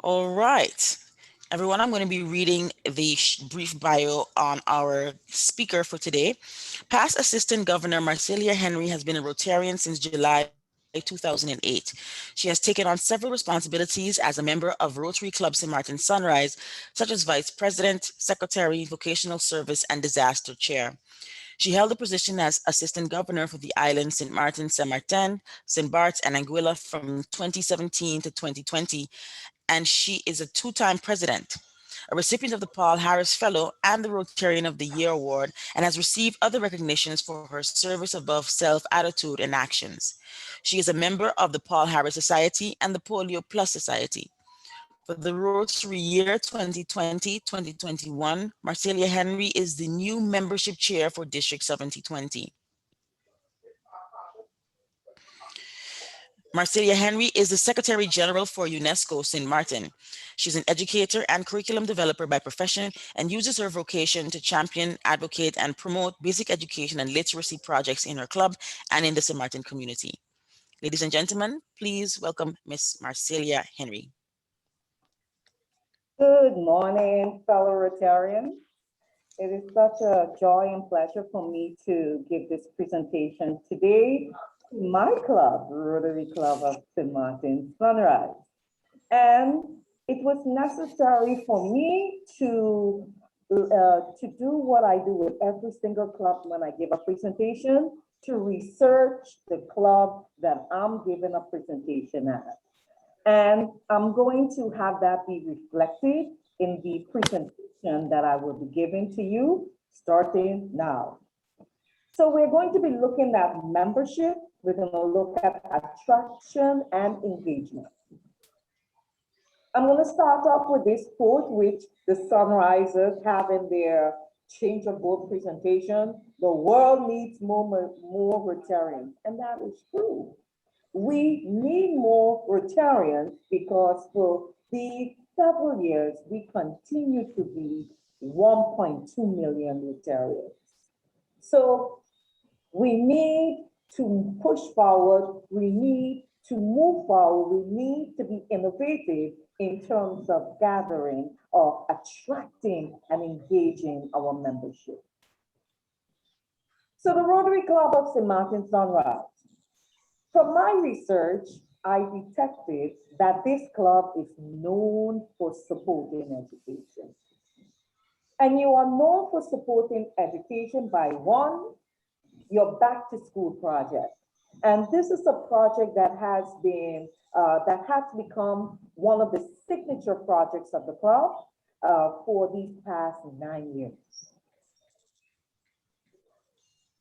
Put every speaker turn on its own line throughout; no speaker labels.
All right. Everyone, I'm going to be reading the brief bio on our speaker for today. Past Assistant Governor Marciella Henry has been a Rotarian since July 2008. She has taken on several responsibilities as a member of Rotary Club St. Martin Sunrise, such as Vice President, Secretary, Vocational Service, and Disaster Chair. She held the position as Assistant Governor for the islands St. Martin, St. Martin, St. Barts, and Anguilla from 2017 to 2020, and she is a two-time president, a recipient of the Paul Harris Fellow and the Rotarian of the Year Award, and has received other recognitions for her service above self attitude and actions. She is a member of the Paul Harris Society and the Polio Plus Society. For the Rotary year 2020-2021, Marcelia Henry is the new membership chair for District 7020. Marcelia Henry is the Secretary General for UNESCO St. Martin. She's an educator and curriculum developer by profession and uses her vocation to champion, advocate, and promote basic education and literacy projects in her club and in the St. Martin community. Ladies and gentlemen, please welcome Miss Marcelia Henry.
Good morning, fellow Rotarians. It is such a joy and pleasure for me to give this presentation today to my club, Rotary Club of St. Martin Sunrise. And it was necessary for me to do what I do with every single club when I give a presentation, to research the club that I'm giving a presentation at. And I'm going to have that be reflected in the presentation that I will be giving to you starting now. So we're going to be looking at membership. We're going to look at attraction and engagement. I'm going to start off with this quote, which the Sunrisers have in their change of board presentation. The world needs more Rotarians, and that is true. We need more Rotarians because for the several years, we continue to be 1.2 million Rotarians. So we need to push forward, we need to move forward, we need to be innovative in terms of gathering or attracting and engaging our membership. So the Rotary Club of St. Martin Sunrise. From my research, I detected that this club is known for supporting education. And you are known for supporting education by one, your back to school project. And this is a project that has become one of the signature projects of the club for these past 9 years.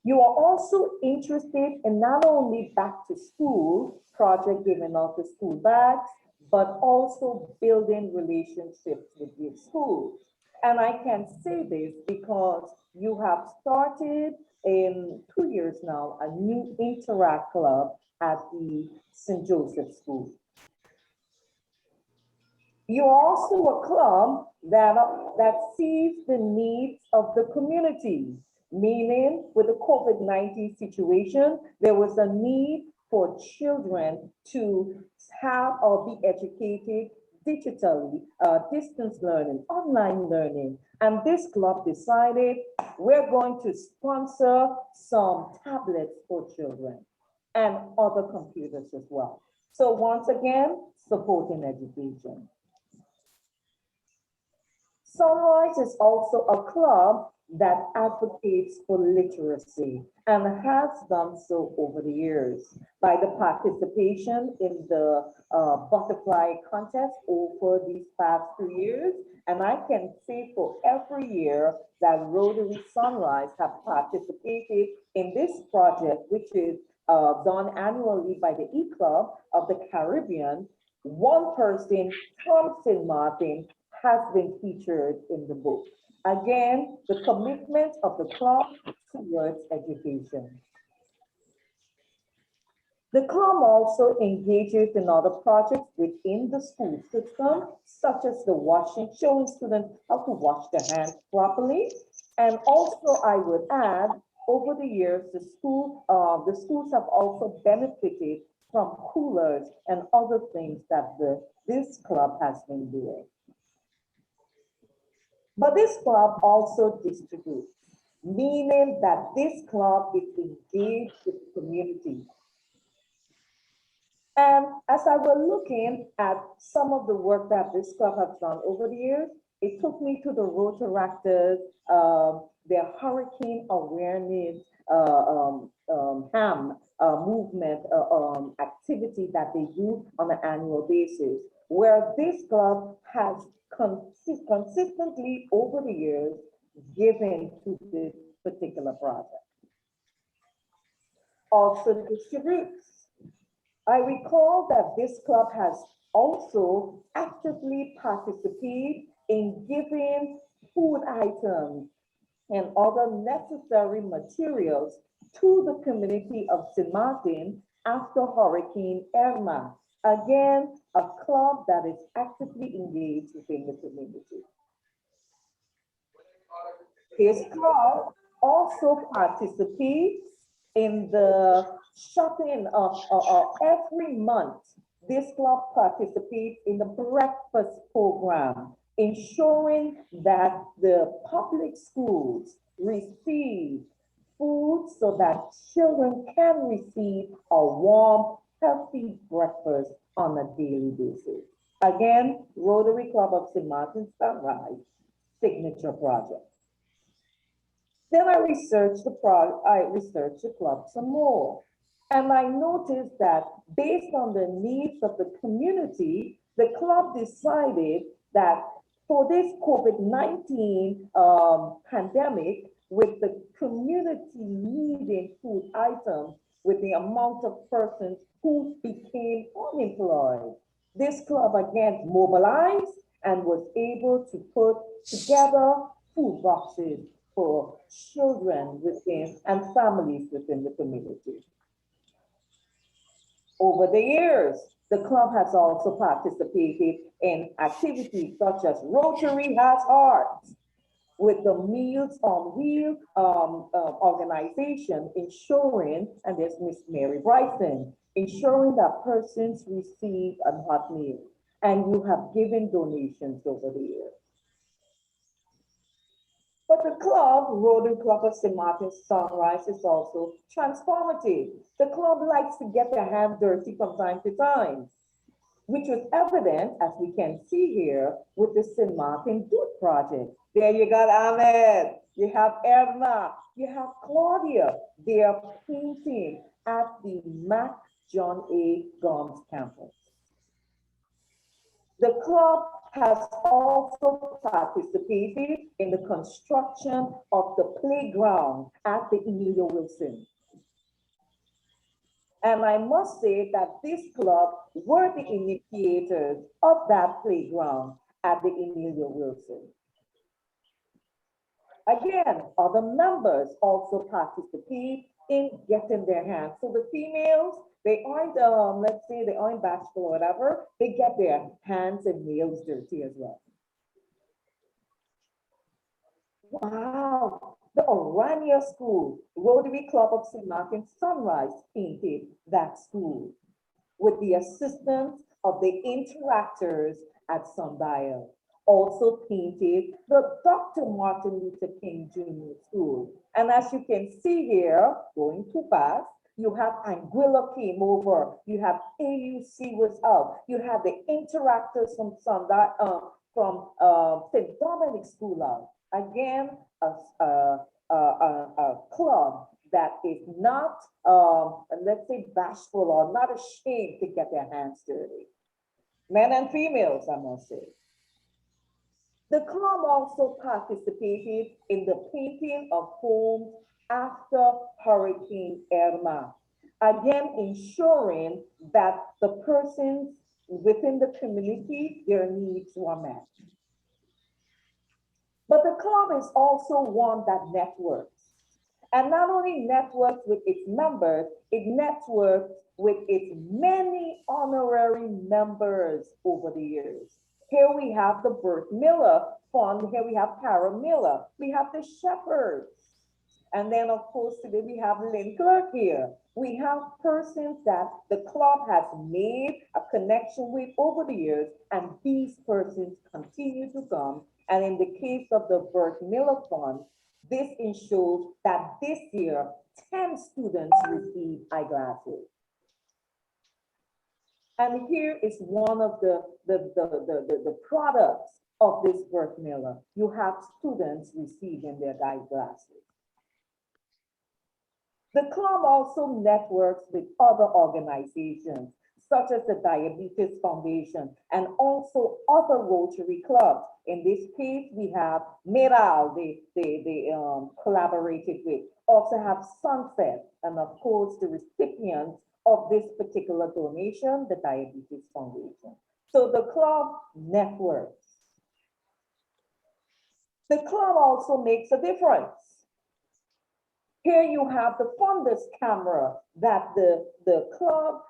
You are also interested in not only back to school project giving out the school bags, but also building relationships with your schools. And I can say this because you have started in 2 years now, a new Interact Club at the St. Joseph School. You're also a club that sees the needs of the community. Meaning, with the COVID-19 situation, there was a need for children to have or be educated digitally, distance learning, online learning. And this club decided we're going to sponsor some tablets for children and other computers as well. So once again, supporting education. Sunrise is also a club that advocates for literacy and has done so over the years by the participation in the butterfly contest over these past 2 years. And I can say for every year that Rotary Sunrise have participated in this project, which is done annually by the E-Club of the Caribbean, one person from St. Martin has been featured in the book. Again, the commitment of the club towards education. The club also engages in other projects within the school system, such as showing students how to wash their hands properly. And also, I would add, over the years, the schools have also benefited from coolers and other things that this club has been doing. But this club also distributes, meaning that this club is engaged with the community. And as I was looking at some of the work that this club has done over the years, it took me to the Rotaractors, their hurricane awareness HAM movement activity that they do on an annual basis, where this club has consistently over the years given to this particular project. Also distributes. I recall that this club has also actively participated in giving food items and other necessary materials to the community of St. Martin after Hurricane Irma. Again, a club that is actively engaged within the community. This club also participates in the shopping of every month. This club participates in the breakfast program, ensuring that the public schools receive food so that children can receive a warm, healthy breakfast on a daily basis. Again, Rotary Club of St. Martin Sunrise signature project. Then I researched the club some more. And I noticed that based on the needs of the community, the club decided that for this COVID-19 pandemic, with the community needing food items, with the amount of persons who became unemployed, this club again mobilized and was able to put together food boxes for children within and families within the community. Over the years, the club has also participated in activities such as Rotary Has Hearts, with the Meals on Wheels organization, ensuring, and there's Miss Mary Bryson, ensuring that persons receive a hot meal. And you have given donations over the years. But the club, Rotary Club of St. Martin Sunrise, is also transformative. The club likes to get their hands dirty from time to time, which was evident, as we can see here, with the St. Martin Youth Project. There you got Ahmed, you have Edna, you have Claudia. They are painting at the Mac John A. Gomes campus. The club has also participated in the construction of the playground at the Emilio Wilson. And I must say that this club were the initiators of that playground at the Emilio Wilson. Again, other members also participate in getting their hands. So the females, they aren't, let's say they aren't bashful or whatever, they get their hands and nails dirty as well. Wow, the Orania School, Rotary Club of St. Martin Sunrise painted that school with the assistance of the interactors at Sundial. Also painted the Dr. Martin Luther King Jr. School. And as you can see here, going too fast, you have Anguilla came over, you have AUC was out, you have the interactors from Sundial, from St. Dominic School out. Again, a club that is not, let's say, bashful or not ashamed to get their hands dirty. Men and females, I must say. The club also participated in the painting of homes after Hurricane Irma. Again, ensuring that the persons within the community, their needs were met. But the club is also one that networks. And not only networks with its members, it networks with its many honorary members over the years. Here we have the Burt Miller Fund, here we have Tara Miller, we have the Shepherds, And then, of course, today we have Lynn Clark here. We have persons that the club has made a connection with over the years, and these persons continue to come. And in the case of the Bert Miller Fund, this ensures that this year, 10 students receive eyeglasses. And here is one of the products of this Bert Miller. You have students receiving their eyeglasses. The club also networks with other organizations, such as the Diabetes Foundation and also other Rotary clubs. In this case, we have Meral, they collaborated with, also have Sunset, and of course, the recipients of this particular donation, the Diabetes Foundation. So the club networks. The club also makes a difference. Here you have the Fundus Camera that the club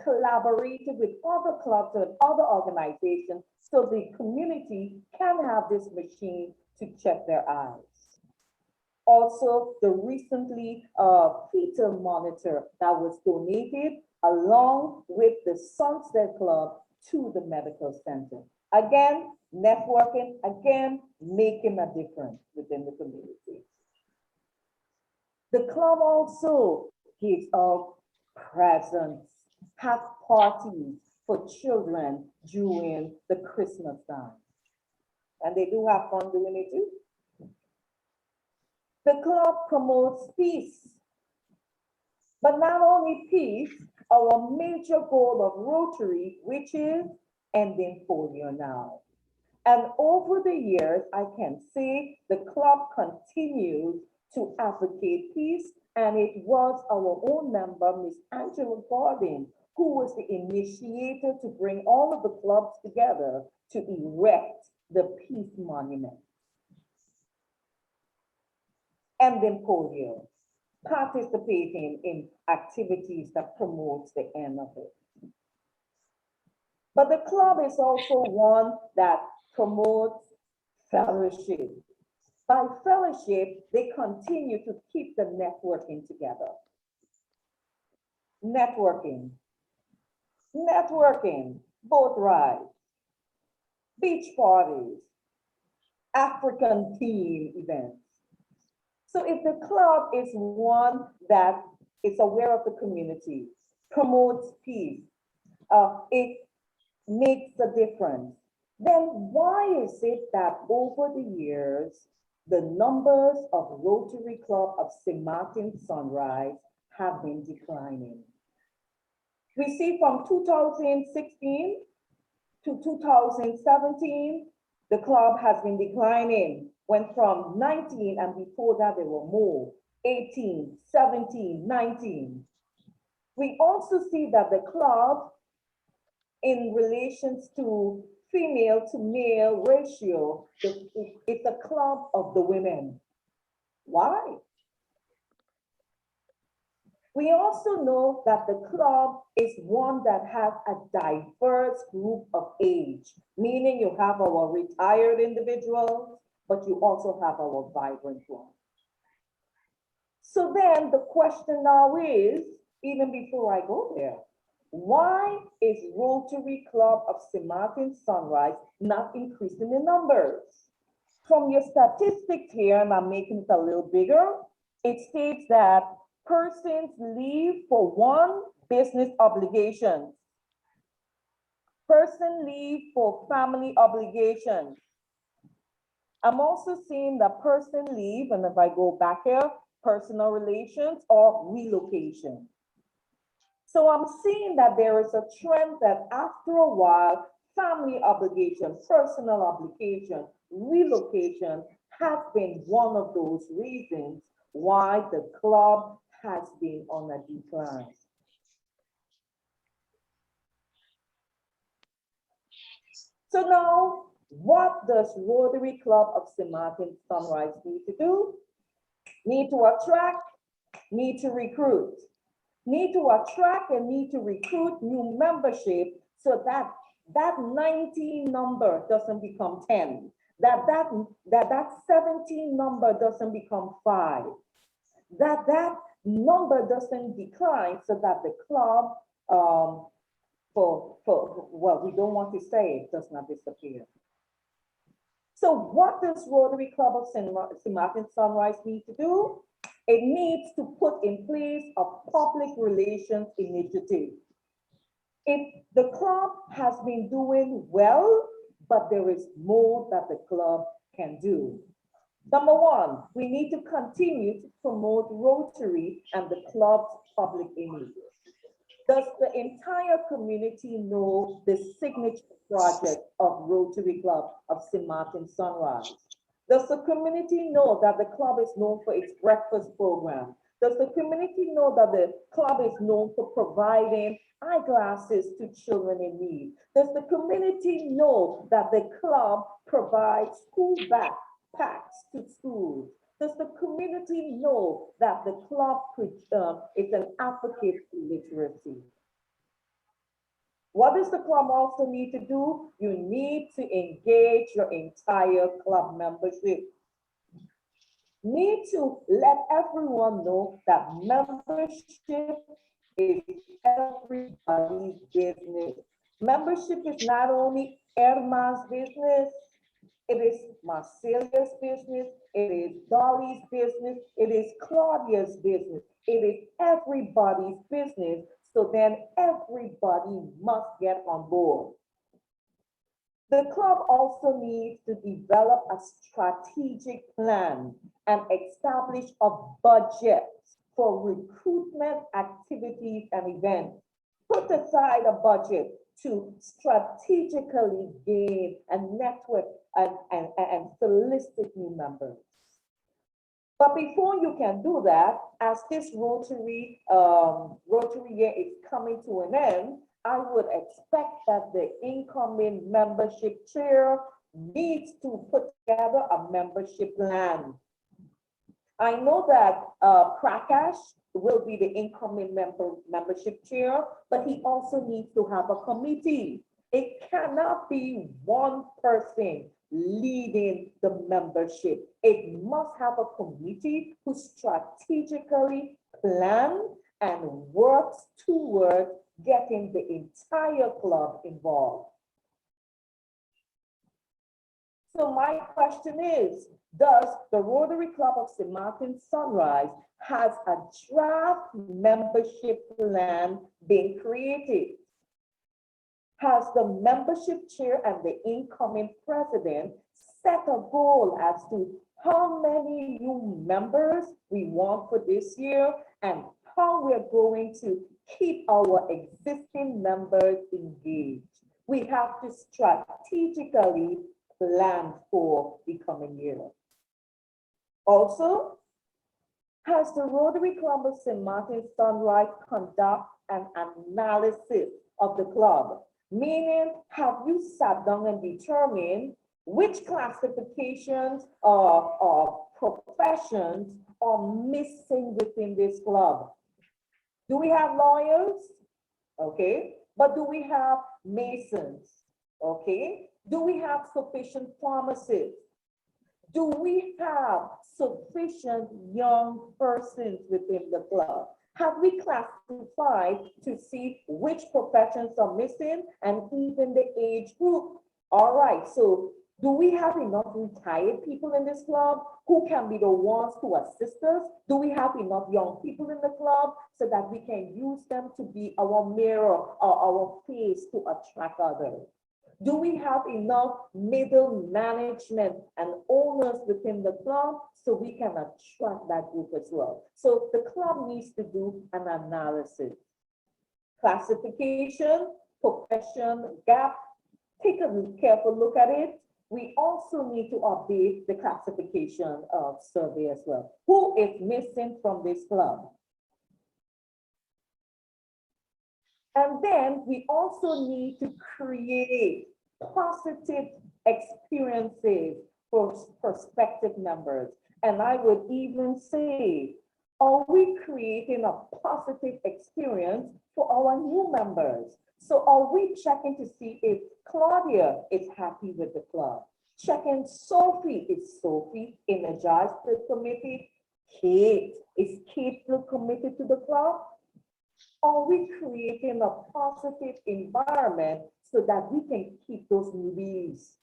collaborated with other clubs and other organizations so the community can have this machine to check their eyes. Also, the recently fetal monitor that was donated along with the Sunset Club to the medical center. Again, networking, again, making a difference within the community. The club also gives out presents, have parties for children during the Christmas time. And they do have fun doing it too. The club promotes peace. But not only peace, our major goal of Rotary, which is ending polio now. And over the years, I can say the club continues to advocate peace, and it was our own member, Miss Angela Gordon, who was the initiator to bring all of the clubs together to erect the Peace Monument. Ending polio, participating in activities that promotes the end of it. But the club is also one that promotes fellowship. By fellowship, they continue to keep the networking together. Networking, boat rides, beach parties, African theme events. So if the club is one that is aware of the community, promotes peace, it makes a difference, then why is it that over the years, the numbers of Rotary Club of St.Martin Sunrise have been declining? We see from 2016 to 2017, the club has been declining, went from 19, and before that there were more, 18, 17, 19. We also see that the club, in relations to female to male ratio, it's a club of the women. Why? We also know that the club is one that has a diverse group of age, meaning you have our retired individuals, but you also have our vibrant ones. So then the question now is, even before I go there, why is Rotary Club of St.Martin Sunrise not increasing in numbers? From your statistics here, and I'm making it a little bigger, it states that persons leave for one, business obligations. Person leave for family obligations. I'm also seeing that person leave, and if I go back here, personal relations or relocation. So I'm seeing that there is a trend that after a while, family obligation, personal obligation, relocation has been one of those reasons why the club has been on a decline. So now, what does Rotary Club of St.Martin Sunrise need to do? Need to attract, need to recruit. Need to attract and need to recruit new membership so that that 19 number doesn't become 10, that 17 number doesn't become 5. that number doesn't decline so that the club, well, we don't want to say it does not disappear. So what does Rotary Club of St. Martin Sunrise need to do? It needs to put in place a public relations initiative. If the club has been doing well, but there is more that the club can do. Number one, we need to continue to promote Rotary and the club's public image. Does the entire community know the signature project of Rotary Club of St. Martin Sunrise? Does the community know that the club is known for its breakfast program? Does the community know that the club is known for providing eyeglasses to children in need? Does the community know that the club provides school backpacks to schools? Does the community know that the club is an advocate for literacy? What does the club also need to do? You need to engage your entire club membership. Need to let everyone know that membership is everybody's business. Membership is not only Irma's business, it is Marcelia's business, it is Dolly's business, it is Claudia's business, it is everybody's business. So then everybody must get on board. The club also needs to develop a strategic plan and establish a budget for recruitment activities and events. Put aside a budget to strategically gain and network and solicit new members. But before you can do that, as this Rotary year is coming to an end, I would expect that the incoming membership chair needs to put together a membership plan. I know that Prakash will be the incoming membership chair, but he also needs to have a committee. It cannot be one person leading the membership. It must have a committee who strategically plans and works toward getting the entire club involved. So my question is, does the Rotary Club of St. Martin Sunrise has a draft membership plan been created? Has the membership chair and the incoming president set a goal as to how many new members we want for this year and how we're going to keep our existing members engaged? We have to strategically plan for the coming year. Also, has the Rotary Club of St. Martin Sunrise conduct an analysis of the club? Meaning, have you sat down and determined which classifications or professions are missing within this club? Do we have lawyers? Okay. But do we have masons? Okay. Do we have sufficient pharmacists? Do we have sufficient young persons within the club? Have we classified to see which professions are missing and even the age group? All right, so do we have enough retired people in this club who can be the ones to assist us? Do we have enough young people in the club so that we can use them to be our mirror or our face to attract others? Do we have enough middle management and owners within the club so we can attract that group as well? So the club needs to do an analysis. Classification, profession, gap, take a careful look at it. We also need to update the classification survey as well. Who is missing from this club? And then we also need to create positive experiences for prospective members. And I would even say, are we creating a positive experience for our new members? So are we checking to see if Claudia is happy with the club? Checking Sophie, is Sophie energized the committee? Kate, Is kids still committed to the club? Are we creating a positive environment so that we can keep those newbies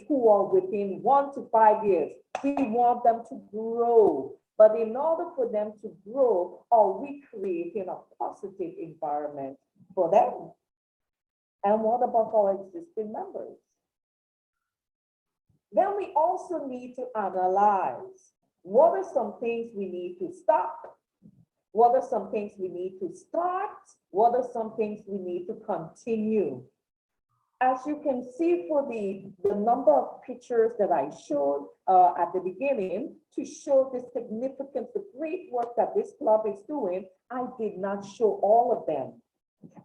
who are within 1 to 5 years? We want them to grow. But in order for them to grow, are we creating a positive environment for them? And what about our existing members? Then we also need to analyze what are some things we need to stop? What are some things we need to start? What are some things we need to continue? As you can see for the number of pictures that I showed at the beginning to show the significance, the great work that this club is doing, I did not show all of them.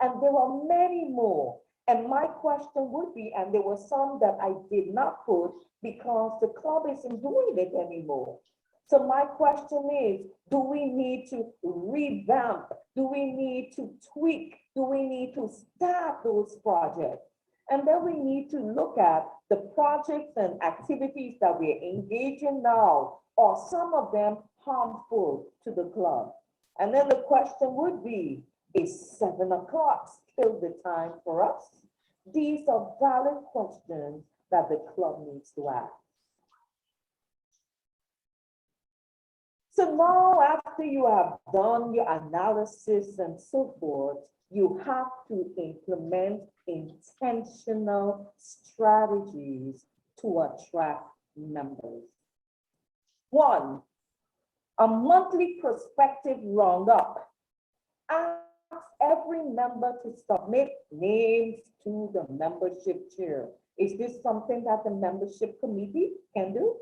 And there are many more. And my question would be, and there were some that I did not put because the club isn't doing it anymore. So my question is, do we need to revamp? Do we need to tweak? Do we need to start those projects? And then we need to look at the projects and activities that we're engaged in now. Are some of them harmful to the club? And then the question would be, is 7 o'clock still the time for us? These are valid questions that the club needs to ask. So now, after you have done your analysis and so forth, you have to implement intentional strategies to attract members. 1, a monthly prospective roundup. Ask every member to submit names to the membership chair. Is this something that the membership committee can do?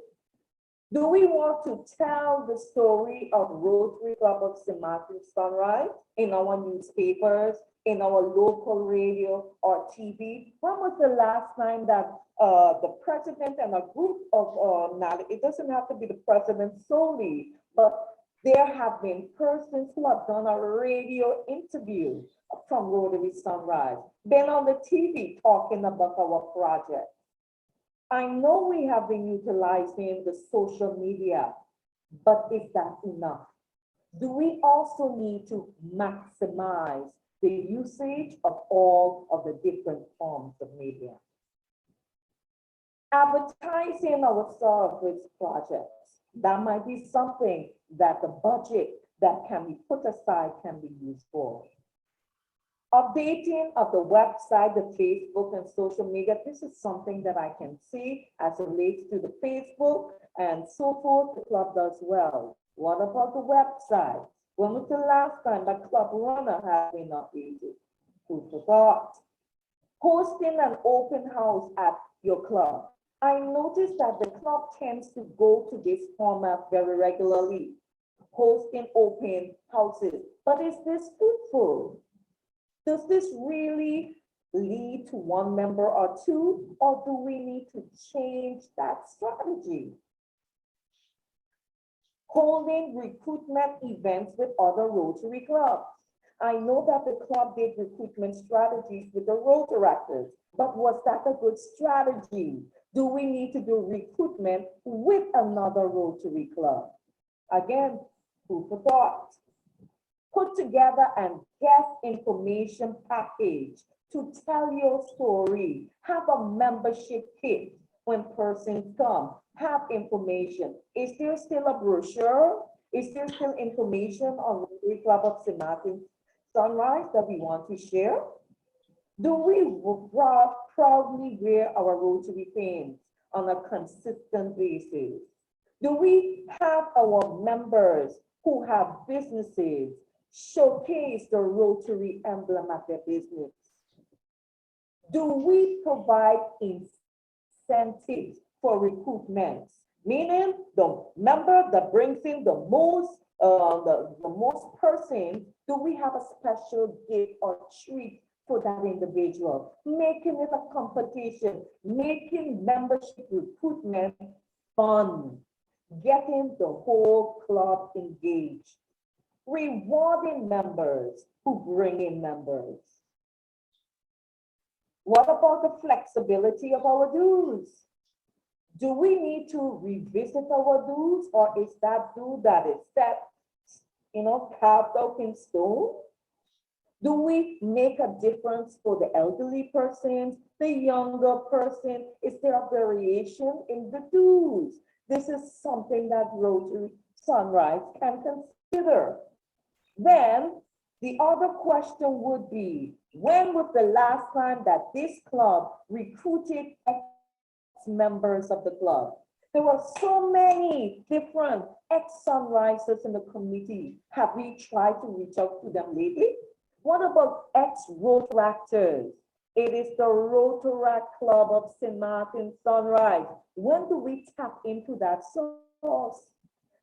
Do we want to tell the story of Rotary Club of St.Martin Sunrise in our newspapers, in our local radio or TV? When was the last time that the president and a group of, it doesn't have to be the president solely, but there have been persons who have done a radio interview from Rotary Sunrise, been on the TV talking about our project. I know we have been utilizing the social media, but is that enough? Do we also need to maximize the usage of all of the different forms of media? Advertising our service projects, that might be something that the budget that can be put aside can be used for. Updating of the website, the Facebook and social media, this is something that I can see as it relates to the Facebook and so forth, the club does well. What about the website? When was the last time the club runner has been updated? Who forgot? Hosting an open house at your club. I noticed that the club tends to go to this format very regularly, hosting open houses. But is this fruitful? Does this really lead to 1 member or 2, or do we need to change that strategy? Holding recruitment events with other Rotary clubs. I know that the club did recruitment strategies with the Rotaractors, but was that a good strategy? Do we need to do recruitment with another Rotary club? Again, food for thought. Put together an guest information package to tell your story. Have a membership kit when persons come. Have information. Is there still a brochure? Is there still information on Rotary Club of St.Martin Sunrise that we want to share? Do we proudly wear our Rotary pins on a consistent basis? Do we have our members who have businesses showcase the Rotary emblem at their business? Do we provide incentives for recruitment? Meaning the member that brings in the most person, do we have a special gift or treat for that individual? Making it a competition, making membership recruitment fun, getting the whole club engaged. Rewarding members who bring in members. What about the flexibility of our dues? Do we need to revisit our dues, or is that due that is set, carved out in stone? Do we make a difference for the elderly persons, the younger person? Is there a variation in the dues? This is something that Rotary Sunrise can consider. Then the other question would be, when was the last time that this club recruited ex-members of the club? There were so many different ex-Sunrisers in the community. Have we tried to reach out to them lately? What about ex-Rotaractors? It is the Rotaract Club of St.Martin Sunrise. When do we tap into that source?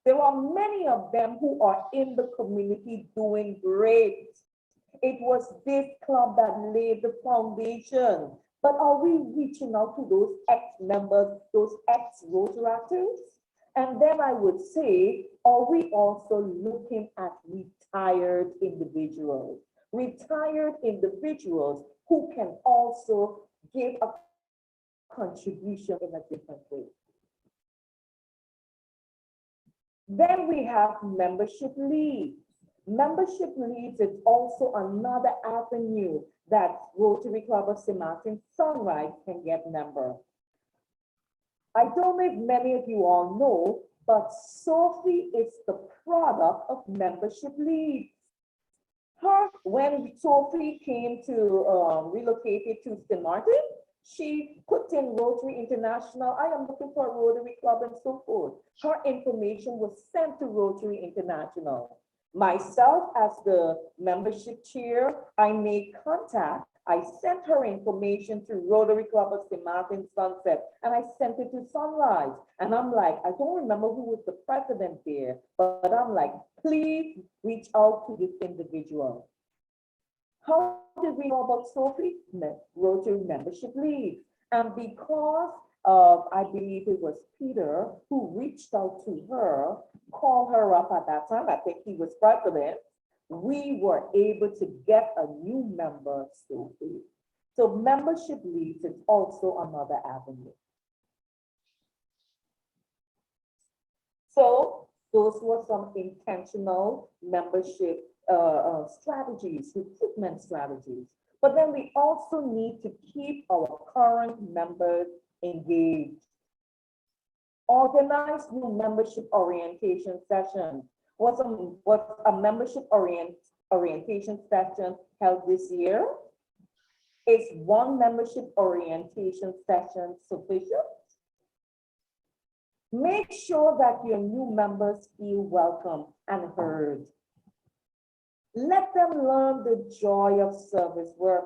There are many of them who are in the community doing great. It was this club that laid the foundation. But are we reaching out to those ex-members, those ex-Rotaractors? And then I would say, are we also looking at retired individuals? Retired individuals who can also give a contribution in a different way. Then we have membership leads. Membership leads is also another avenue that Rotary Club of St.Martin Sunrise can get members. I don't know if many of you all know, but Sophie is the product of membership leads. When Sophie came to relocated to St.Martin, she put in Rotary International. I am looking for a Rotary Club and so forth. Her information was sent to Rotary International. Myself, as the membership chair, I made contact. I sent her information to Rotary Club of St.Martin Sunset, and I sent it to Sunrise. And I'm like, I don't remember who was the president there, but I'm like, please reach out to this individual. How did we know about Sophie? Rotary membership leads. And because of, I believe it was Peter who reached out to her, called her up at that time, I think he was president, we were able to get a new member, Sophie. So membership leads is also another avenue. So those were some intentional membership strategies, recruitment strategies. But then we also need to keep our current members engaged. Organize new membership orientation sessions. Was a membership orientation session held this year? Is one membership orientation session sufficient? Make sure that your new members feel welcome and heard. Let them learn the joy of service work.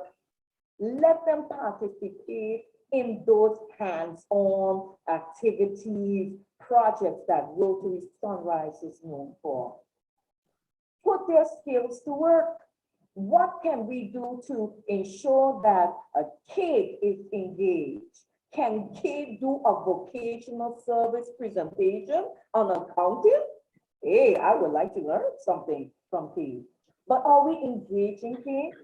Let them participate in those hands-on activities, projects that Rotary Sunrise is known for. Put their skills to work. What can we do to ensure that a kid is engaged? Can kid do a vocational service presentation on accounting? Hey, I would like to learn something from kids. But are we engaging kids?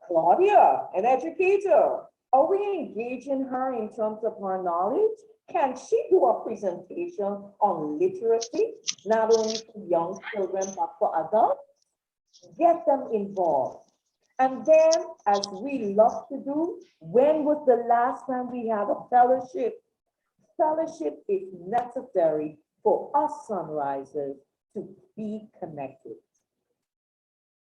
Claudia, an educator, are we engaging her in terms of her knowledge? Can she do a presentation on literacy, not only for young children, but for adults? Get them involved. And then, as we love to do, when was the last time we had a fellowship? Fellowship is necessary for us Sunrisers to be connected.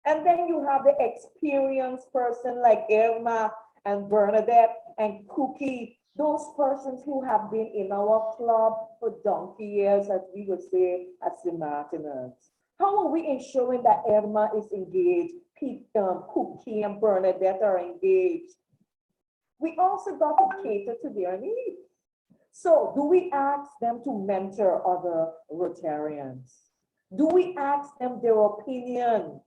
And then you have the experienced person like Irma and Bernadette and Cookie, those persons who have been in our club for donkey years, as we would say as the Martiners. How are we ensuring that Irma is engaged, Cookie and Bernadette are engaged? We also got to cater to their needs. So do we ask them to mentor other Rotarians? Do we ask them their opinion?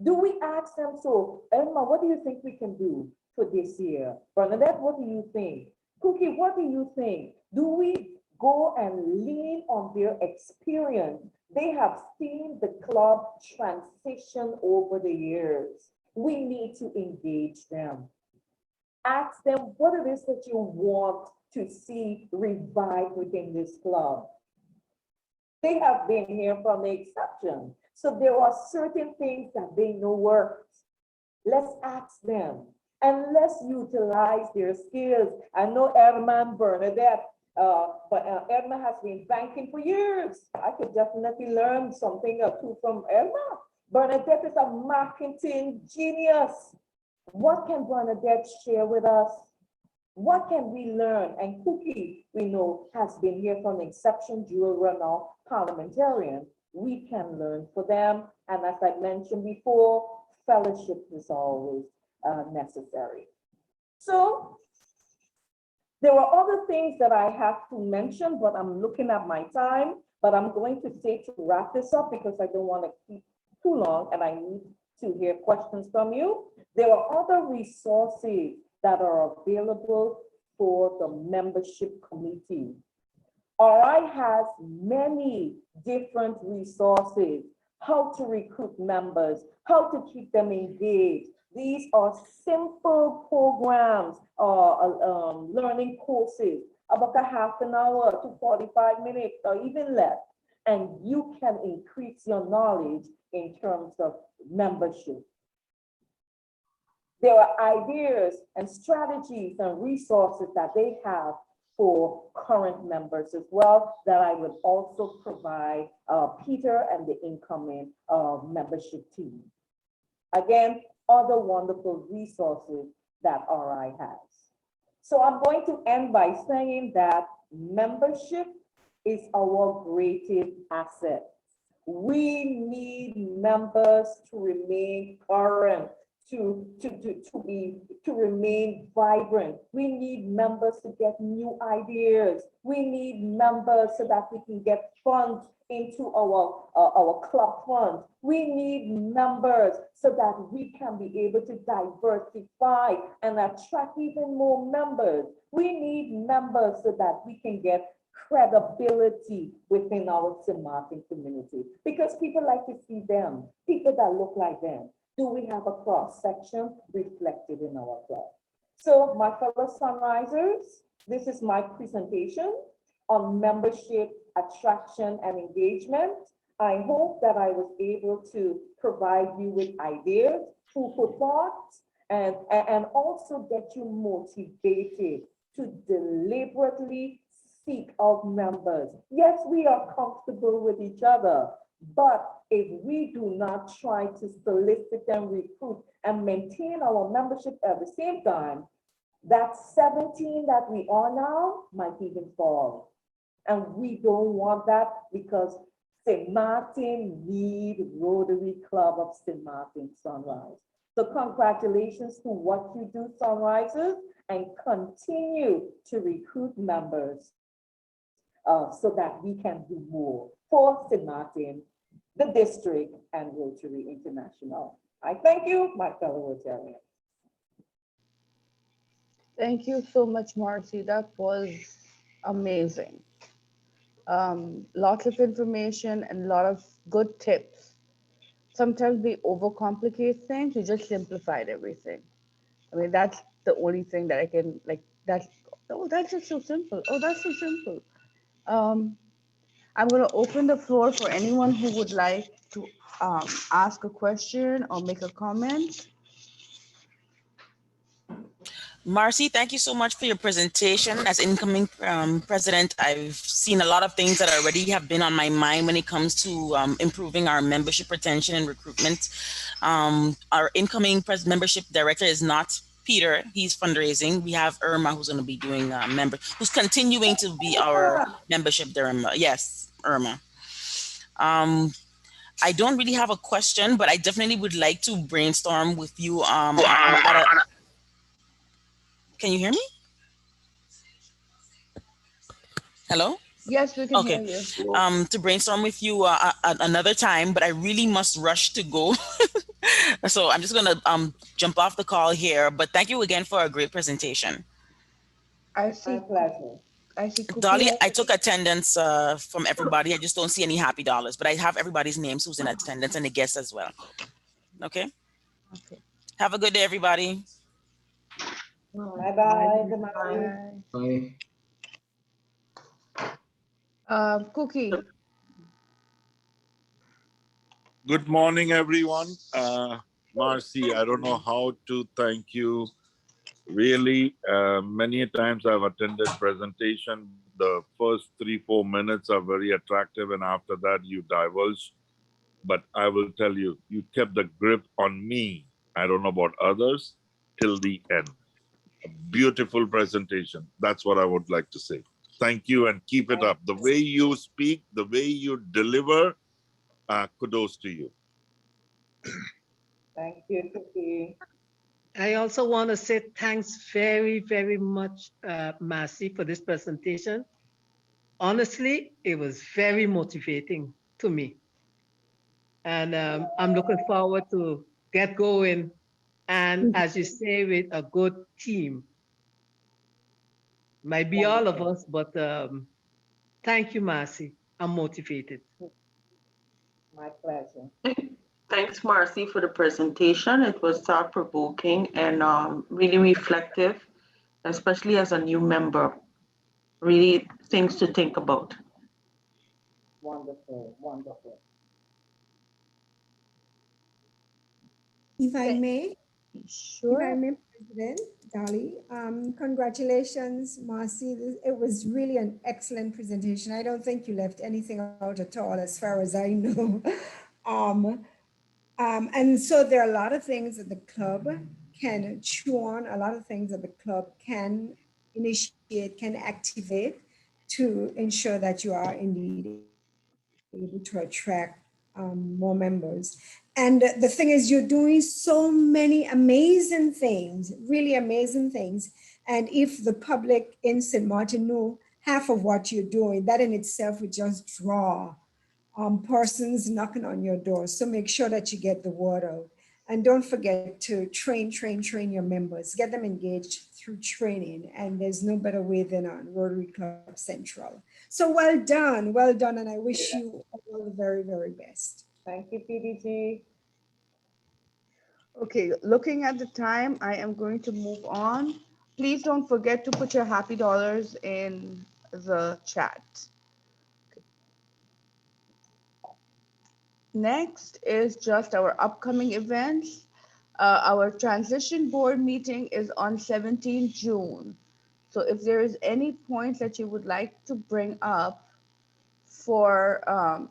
Do we ask them, so, Emma, what do you think we can do for this year? Bernadette, what do you think? Cookie, what do you think? Do we go and lean on their experience? They have seen the club transition over the years. We need to engage them. Ask them what it is that you want to see revived within this club. They have been here from the exception. So there are certain things that they know works. Let's ask them and let's utilize their skills. I know Irma and Bernadette, but Irma has been banking for years. I could definitely learn something or two from Irma. Bernadette is a marketing genius. What can Bernadette share with us? What can we learn? And Cookie, we know, has been here from the exception, dual runner, parliamentarian. We can learn for them. And as I mentioned before, fellowship is always necessary. So there are other things that I have to mention, but I'm looking at my time. But I'm going to say to wrap this up because I don't want to keep too long and I need to hear questions from you. There are other resources that are available for the membership committee. RI has many different resources, how to recruit members, how to keep them engaged. These are simple programs or learning courses, about a half an hour to 45 minutes or even less. And you can increase your knowledge in terms of membership. There are ideas and strategies and resources that they have for current members as well that I would also provide Peter and the incoming membership team. Again, other wonderful resources that RI has. So I'm going to end by saying that membership is our greatest asset. We need members to remain current, to remain vibrant. We need members to get new ideas. We need members so that we can get funds into our club funds. We need members so that we can be able to diversify and attract even more members. We need members so that we can get credibility within our St.Martin community because people like to see them, people that look like them. Do we have a cross section reflected in our club? So my fellow Sunrisers, this is my presentation on membership, attraction, and engagement. I hope that I was able to provide you with ideas, food for thought, and also get you motivated to deliberately seek out members. Yes, we are comfortable with each other, but if we do not try to solicit and recruit and maintain our membership at the same time, that 17 that we are now might even fall. And we don't want that because St. Martin need Rotary Club of St. Martin Sunrise. So congratulations to what you do, Sunrisers, and continue to recruit members so that we can do more for St. Martin, the district, and Rotary International. I thank you, my fellow Rotarians.
Thank you so much, Marcy. That was amazing. Lots of information and a lot of good tips. Sometimes we overcomplicate things, we just simplified everything. I mean, that's the only thing that I can that's, oh, that's just so simple. Oh, that's so simple. Um, I'm going to open the floor for anyone who would like to ask a question or make a comment.
Marcy, thank you so much for your presentation. As incoming president, I've seen a lot of things that already have been on my mind when it comes to improving our membership retention and recruitment. Our incoming membership director is not Peter, he's fundraising. We have Irma, who's going to be doing who's continuing to be our membership director. Yes, Irma. I don't really have a question, but I definitely would like to brainstorm with you can you hear me? Hello?
Yes, we can
Okay.
hear you.
To brainstorm with you another time, but I really must rush to go. So I'm just gonna jump off the call here. But thank you again for a great presentation.
I see.
My pleasure.
I see. Cookie.
Dolly, I took attendance from everybody. I just don't see any happy dollars, but I have everybody's names who's in attendance and the guests as well. Okay.
Okay.
Have a good day, everybody.
Bye-bye, Damari.
Bye. Cookie.
Good morning, everyone. Marcy, I don't know how to thank you. Really, many times I've attended presentation. The first 3-4 minutes are very attractive, and after that you divulge. But I will tell you, you kept the grip on me. I don't know about others till the end. A beautiful presentation. That's what I would like to say. Thank you and keep it up. The way you speak, the way you deliver, kudos to you.
Thank you, Cookie.
I also want to say thanks very, very much, Marcy, for this presentation. Honestly, it was very motivating to me. And I'm looking forward to get going. And as you say, with a good team. Might be all of us, but thank you, Marcy. I'm motivated.
My pleasure.
Thanks, Marcy, for the presentation. It was thought-provoking and really reflective, especially as a new member. Really things to think about.
Wonderful, wonderful.
If I may,
Sure.
President Dali, congratulations, Marcy. It was really an excellent presentation. I don't think you left anything out at all, as far as I know. And so there are a lot of things that the club can chew on, a lot of things that the club can initiate, can activate to ensure that you are indeed able to attract more members. And the thing is, you're doing so many amazing things, really amazing things. And if the public in St. Martin knew half of what you're doing, that in itself would just draw persons knocking on your door. So make sure that you get the word out. And don't forget to train your members, get them engaged through training. And there's no better way than on Rotary Club Central. So well done. And I wish you all the very, very best.
Thank you, PDG.
Okay, looking at the time, I am going to move on. Please don't forget to put your happy dollars in the chat. Next is just our upcoming events. Our transition board meeting is on 17 June. So if there is any points that you would like to bring up for